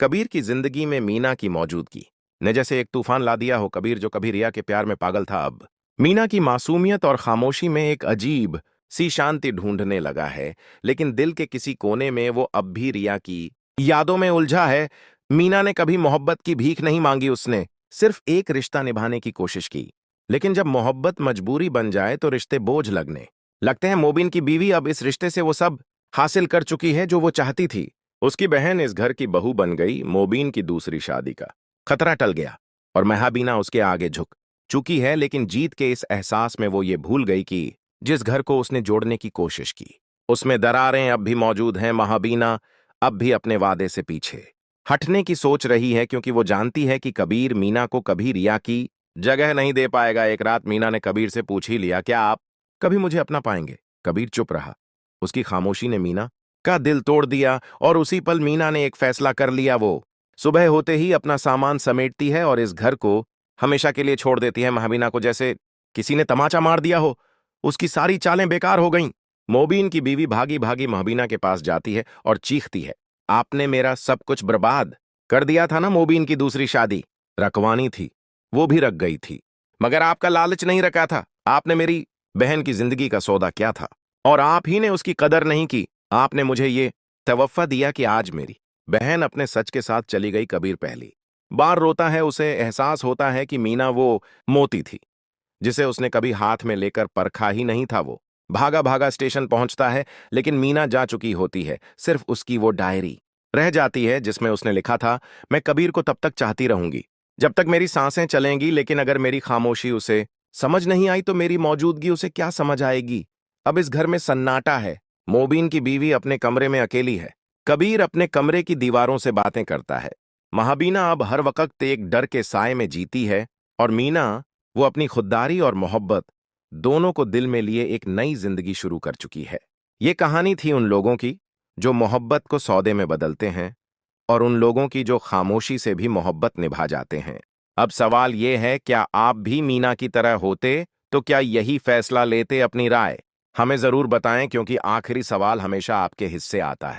कबीर की जिंदगी में मीना की मौजूदगी ने जैसे एक तूफान ला दिया हो। कबीर जो कभी रिया के प्यार में पागल था, अब मीना की मासूमियत और खामोशी में एक अजीब सी शांति ढूंढने लगा है। लेकिन दिल के किसी कोने में वो अब भी रिया की यादों में उलझा है। मीना ने कभी मोहब्बत की भीख नहीं मांगी, उसने सिर्फ एक रिश्ता निभाने की कोशिश की। लेकिन जब मोहब्बत मजबूरी बन जाए तो रिश्ते बोझ लगने लगते हैं। मोबिन की बीवी अब इस रिश्ते से वो सब हासिल कर चुकी है जो वो चाहती थी। उसकी बहन इस घर की बहू बन गई। मोबीन की दूसरी शादी का खतरा टल गया और महाबीना उसके आगे झुक चुकी है। लेकिन जीत के इस एहसास में वो ये भूल गई कि जिस घर को उसने जोड़ने की कोशिश की उसमें दरारें अब भी मौजूद हैं। महाबीना अब भी अपने वादे से पीछे हटने की सोच रही है, क्योंकि वो जानती है कि कबीर मीना को कभी रिया की जगह नहीं दे पाएगा। एक रात मीना ने कबीर से पूछ ही लिया, क्या आप कभी मुझे अपना पाएंगे? कबीर चुप रहा। उसकी खामोशी ने मीना का दिल तोड़ दिया और उसी पल मीना ने एक फैसला कर लिया। वो सुबह होते ही अपना सामान समेटती है और इस घर को हमेशा के लिए छोड़ देती है। महाबीना को जैसे किसी ने तमाचा मार दिया हो। उसकी सारी चालें बेकार हो गईं। मोबीन की बीवी भागी भागी महाबीना के पास जाती है और चीखती है, आपने मेरा सब कुछ बर्बाद कर दिया था ना। मोबीन की दूसरी शादी रकवानी थी, वो भी रख गई थी, मगर आपका लालच नहीं रखा था। आपने मेरी बहन की जिंदगी का सौदा किया था और आप ही ने उसकी कदर नहीं की। आपने मुझे ये तवफ़्फ़ा दिया कि आज मेरी बहन अपने सच के साथ चली गई। कबीर पहली बार रोता है। उसे एहसास होता है कि मीना वो मोती थी जिसे उसने कभी हाथ में लेकर परखा ही नहीं था। वो भागा भागा स्टेशन पहुंचता है, लेकिन मीना जा चुकी होती है। सिर्फ उसकी वो डायरी रह जाती है जिसमें उसने लिखा था, मैं कबीर को तब तक चाहती रहूंगी जब तक मेरी सांसें चलेंगी, लेकिन अगर मेरी खामोशी उसे समझ नहीं आई तो मेरी मौजूदगी उसे क्या समझ आएगी। अब इस घर में सन्नाटा है। मोबीन की बीवी अपने कमरे में अकेली है। कबीर अपने कमरे की दीवारों से बातें करता है। महाबीना अब हर वक्त एक डर के साए में जीती है और मीना वो अपनी खुददारी और मोहब्बत दोनों को दिल में लिए एक नई जिंदगी शुरू कर चुकी है। ये कहानी थी उन लोगों की जो मोहब्बत को सौदे में बदलते हैं और उन लोगों की जो खामोशी से भी मोहब्बत निभा जाते हैं। अब सवाल ये है, क्या आप भी मीना की तरह होते तो क्या यही फैसला लेते? अपनी राय हमें जरूर बताएं, क्योंकि आखिरी सवाल हमेशा आपके हिस्से आता है।